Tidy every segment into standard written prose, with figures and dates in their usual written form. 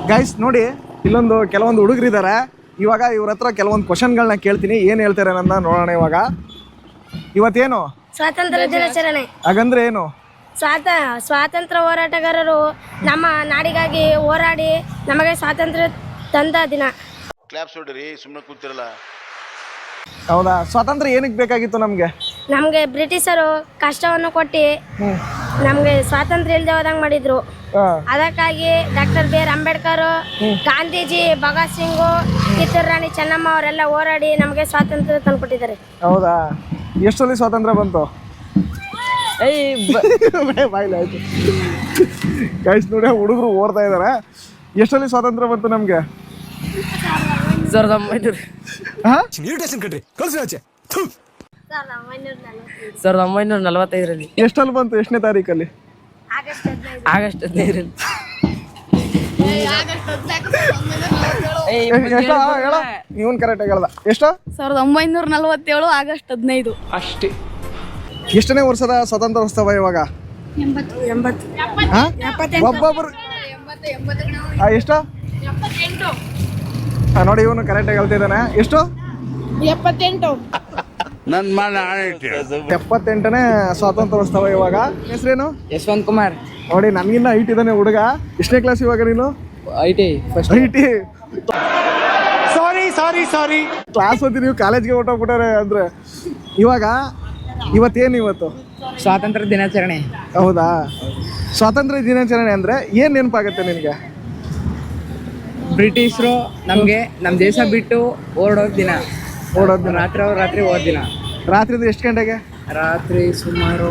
Guys ನೋಡಿ ಇಲ್ಲೊಂದು ಕೆಲವೊಂದು ಹುಡುಗರಿದ್ದಾರೆ. ಇವಾಗ ಇವ್ರ ಹತ್ರ ಕೆಲವೊಂದು ಕ್ವಶನ್ಗಳನ್ನ ಕೇಳ್ತೀನಿ, ಏನು ಹೇಳ್ತಾರೆ ಅನ್ನೋದನ್ನ ನೋಡೋಣ. ಇವಾಗ ಇವತ್ತೇನು ಸ್ವಾತಂತ್ರ್ಯ ದಿನಾಚರಣೆ. ಹಾಗಂದ್ರೆ ಏನು? ಸ್ವಾತಂತ್ರ್ಯ ಹೋರಾಟಗಾರರು ನಮ್ಮ ನಾಡಿಗಾಗಿ ಹೋರಾಡಿ ನಮಗೆ ಸ್ವಾತಂತ್ರ್ಯ ತಂದ ದಿನ. ಕ್ಲಾಪ್ಸ್ ಹೊಡ್ರಿ, ಸುಮ್ಮನೆ ಕೂತಿರಲ್ಲ. ಹೌದಾ? ಸ್ವಾತಂತ್ರ್ಯ ಏನಕ್ಕೆ ಬೇಕಾಗಿತ್ತು ನಮಗೆ? ನಮಗೆ ಬ್ರಿಟಿಷರು ಕಷ್ಟವನ್ನು ಕೊಟ್ಟು ನಮಗೆ ಸ್ವಾತಂತ್ರ್ಯ ಇಲ್ಲದೆ ಹೋದಂಗೆ ಮಾಡಿದ್ರು. ಅದಕ್ಕಾಗಿ ಡಾಕ್ಟರ್ B.R. ಅಂಬೇಡ್ಕರ್, ಗಾಂಧೀಜಿ, ಭಗತ್ ಸಿಂಗ್, ಕಿತ್ತೂರು ರಾಣಿ ಚೆನ್ನಮ್ಮ ಅವರೆಲ್ಲ ಹೋರಾಡಿ ನಮಗೆ ಸ್ವಾತಂತ್ರ್ಯ ತಂದುಕೊಟ್ಟಿದ್ದಾರೆ. ಹೌದಾ? ಎಷ್ಟರಲ್ಲಿ ಸ್ವಾತಂತ್ರ್ಯ ಬಂತು? ಬಾಯ್ಲಾಯ್ತು. ಗೈಸ್ ನೋಡಿ ಹುಡುಗರು ಓಡ್ತಾ ಇದಾರೆ. ಎಷ್ಟರಲ್ಲಿ ಸ್ವಾತಂತ್ರ್ಯ ಬಂತು ನಮ್ಗೆ? 1945ರಲ್ಲಿ. ಎಷ್ಟಲ್ಲಿ ಬಂತು? ಎಷ್ಟನೇ ತಾರೀಕಲ್ಲಿ? ಆಗಸ್ಟ್ 15ರಲ್ಲಿ. ಇವನ್ ಕರೆಕ್ಟಾಗಿ ಹೇಳ್ದ. ಎಷ್ಟು? 1947 ಆಗಸ್ಟ್ 15 ಅಷ್ಟೇ. ಎಷ್ಟನೇ ವರ್ಷದ ಸ್ವಾತಂತ್ರ್ಯೋತ್ಸವ ಇವಾಗ? 80. ಒಬ್ಬೊಬ್ರು ಎಷ್ಟು? ನೋಡಿ ಇವನು ಕರೆಕ್ಟಾಗಿ ಹೇಳ್ತಿದ್ದಾನೆ. ಎಷ್ಟು? 78. 78ನೇ ಸ್ವಾತಂತ್ರ್ಯೋತ್ಸವ ಇವಾಗ. ಹೆಸರೇನು? ಯಶವಂತ್ ಕುಮಾರ್. ನೋಡಿ ನನ್ಗಿನ್ನ ಹೈಟ್ ಇದ್ದಾನೆ ಹುಡುಗ. ಎಷ್ಟನೇ ಕ್ಲಾಸ್ ಇವಾಗ ನೀನು? ಐಟಿ ಸಾರಿ ಕ್ಲಾಸ್ ಓದಿ ನೀವು ಕಾಲೇಜ್ಗೆ ಹೊಟ್ಟೋಗ್ಬಿಟ್ಟಾರೆ ಅಂದ್ರೆ. ಇವತ್ತೇನು ಇವತ್ತು? ಸ್ವಾತಂತ್ರ್ಯ ದಿನಾಚರಣೆ. ಹೌದಾ? ಸ್ವಾತಂತ್ರ್ಯ ದಿನಾಚರಣೆ ಅಂದ್ರೆ ಏನ್ ನೆನಪಾಗುತ್ತೆ ನಿನಗೆ? ಬ್ರಿಟಿಷರು ನಮಗೆ ನಮ್ಮ ದೇಶ ಬಿಟ್ಟು ಓಡೋದ್ ದಿನ. ರಾತ್ರಿ ಹೋದ ದಿನ. ರಾತ್ರಿದು ಎಷ್ಟು ಗಂಟೆಗೆ? ರಾತ್ರಿ ಸುಮಾರು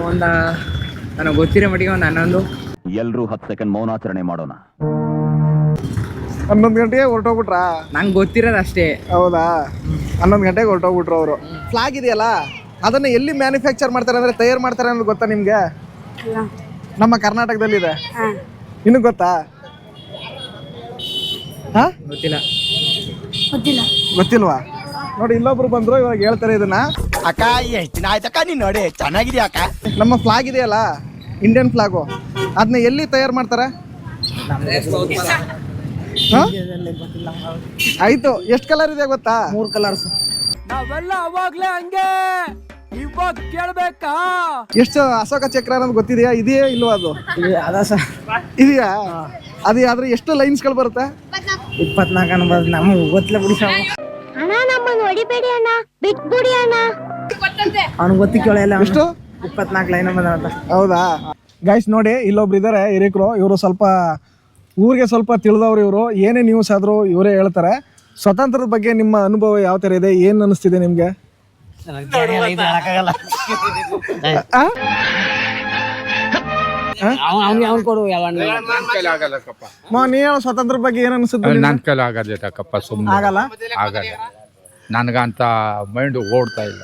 ನನಗೆ ಗೊತ್ತಿರೋ ಮಟ್ಟಿಗೆ 11. ಎಲ್ರೂ 10 ಸೆಕೆಂಡ್ ಮೌನಾಚರಣೆ ಮಾಡೋಣ. 11 ಗಂಟೆಗೆ ಹೊರಟೋಗ್ಬಿಟ್ರಾ? ನಂಗೆ ಗೊತ್ತಿರೋದು ಅಷ್ಟೇ. ಹೌದಾ? 11 ಗಂಟೆಗೆ ಹೊರಟೋಗ್ಬಿಟ್ರು ಅವರು. ಫ್ಲಾಗ್ ಇದೆಯಲ್ಲ, ಅದನ್ನ ಎಲ್ಲಿ ಮ್ಯಾನುಫ್ಯಾಕ್ಚರ್ ಮಾಡ್ತಾರೆ ಅಂದ್ರೆ ತಯಾರು ಮಾಡ್ತಾರೆ ಅನ್ನೋದು ಗೊತ್ತಾ ನಿಮ್ಗೆ? ನಮ್ಮ ಕರ್ನಾಟಕದಲ್ಲಿದೆ. ನಿನಗೆ ಗೊತ್ತಾ? ಗೊತ್ತಿಲ್ವಾ? ನೋಡಿ ಇಲ್ಲೊಬ್ರು ಬಂದ್ರು, ಇವಾಗ ಹೇಳ್ತಾರೆ ಇದನ್ನ. ಅಕ್ಕ ಎಷ್ಟು ದಿನ ಆಯ್ತಕ್ಕ ನೀನ್ ನೋಡಿ, ಚೆನ್ನಾಗಿದ್ಯಾ ಅಕ್ಕ? ನಮ್ಮ ಫ್ಲಾಗ್ ಇದೆಯಲ್ಲ, ಇಂಡಿಯನ್ ಫ್ಲಾಗು, ಅದನ್ನ ಎಲ್ಲಿ ತಯಾರು ಮಾಡ್ತಾರೆ? ಆಯ್ತು. ಎಷ್ಟು ಕಲರ್ ಇದೆ ಗೊತ್ತಾ? 3 ಕಲರ್ಸ್. ನಾವೆಲ್ಲ ಅವಾಗ್ಲೇ ಹಂಗೆ, ಇವಾಗ ಕೇಳ್ಬೇಕಾ? ಎಷ್ಟು ಅಶೋಕ ಚಕ್ರ ಅನ್ನೋದು ಗೊತ್ತಿದೆಯಾ? ಇದೆಯಾ ಇಲ್ವಾ? ಅದು ಇದೆಯಾ? ಅದು ಆದ್ರೆ ಎಷ್ಟು ಲೈನ್ಸ್ಗಳು ಬರುತ್ತೆ? 24 ಅನ್ಬೋದು. ನಮಗೆ ಗೊತ್ತಿಲ್ಲ ಬಿಡಿ ಸಾವು. ಅಣ್ಣ ನಮ್ಮನ್ನು ಹೊಡಿಬೇಡಿ ಅಣ್ಣ, ಬಿಟ್ಬಿಡಿ ಅಣ್ಣ. ಅವ್ನಿಗೆ ಗೊತ್ತಿ ಕೇಳಲ್ಲ. ಎಷ್ಟು? 24 ಲೈನ್ ಬಂದಂತ. ಹೌದಾ? ಗೈಸ್ ನೋಡಿ ಇಲ್ಲೊಬ್ರು ಇದ್ದಾರೆ ಹಿರಿಕರು. ಇವರು ಸ್ವಲ್ಪ ಊರಿಗೆ ಸ್ವಲ್ಪ ತಿಳಿದವ್ರು. ಇವರು ಏನೇ ನ್ಯೂಸ್ ಆದರೂ ಇವರೇ ಹೇಳ್ತಾರೆ. ಸ್ವಾತಂತ್ರ್ಯದ ಬಗ್ಗೆ ನಿಮ್ಮ ಅನುಭವ ಯಾವ ಥರ ಇದೆ? ಏನು ಅನ್ನಿಸ್ತಿದೆ ನಿಮಗೆ? ನೀ ಹೇಳೋ ಸ್ವಾತಂತ್ರ್ಯ ಬಗ್ಗೆ ಏನು ಅನಿಸುತ್ತೆ? ನನ್ನ ಕೈಲಿ ಆಗಲ್ಲಕ್ಕಪ್ಪ, ಸುಮ್ಮನೆ ಆಗಲ್ಲ. ನನಗಂತ ಮೈಂಡ್ ಓಡ್ತಾ ಇಲ್ಲ.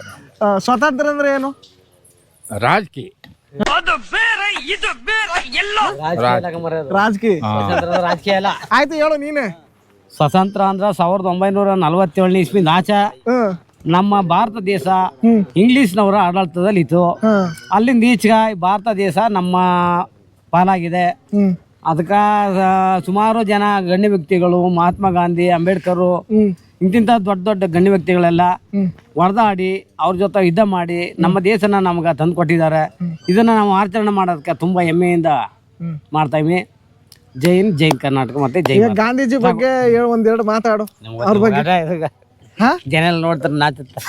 ಸ್ವಾತಂತ್ರ್ಯ ಅಂದ್ರೆ ಏನು? ರಾಜಕೀಯ. ರಾಜಕೀಯ ಅಲ್ಲ. ಆಯ್ತು ಹೇಳು ನೀನೆ. ಸ್ವಾತಂತ್ರ್ಯ ಅಂದ್ರೆ 1947 ಇಸ್ವಿಯಿಂದ ಆಚೆ ನಮ್ಮ ಭಾರತ ದೇಶ ಇಂಗ್ಲಿಷ್ನವರ ಆಡಳಿತದಲ್ಲಿತ್ತು. ಅಲ್ಲಿಂದ ಈಚೆಗೆ ಭಾರತ ದೇಶ ನಮ್ಮ ಪಾಲಾಗಿದೆ. ಅದಕ್ಕೆ ಸುಮಾರು ಜನ ಗಣ್ಯ ವ್ಯಕ್ತಿಗಳು, ಮಹಾತ್ಮ ಗಾಂಧಿ, ಅಂಬೇಡ್ಕರ್, ಇಂತಿಂಥ ದೊಡ್ಡ ದೊಡ್ಡ ಗಣ್ಯ ವ್ಯಕ್ತಿಗಳೆಲ್ಲ ಹೊಡೆದಾಡಿ ಅವ್ರ ಜೊತೆ ಯುದ್ಧ ಮಾಡಿ ನಮ್ಮ ದೇಶನ ನಮ್ಗೆ ತಂದು ಕೊಟ್ಟಿದ್ದಾರೆ. ಇದನ್ನ ನಾವು ಆಚರಣೆ ಮಾಡೋದಕ್ಕೆ ತುಂಬಾ ಹೆಮ್ಮೆಯಿಂದ ಮಾಡ್ತಾ ಇವಿ. ಜೈ ಹಿಂದ್, ಜೈ ಕರ್ನಾಟಕ. ಮತ್ತೆ ಜೈ ಗಾಂಧೀಜಿ ಬಗ್ಗೆ ಒಂದೆರಡು ಮಾತಾಡು. ಅವ್ರ ಬಗ್ಗೆ ಜನ ನೋಡ್ತಾರೆ, ನಾಚುತ್ತೆ.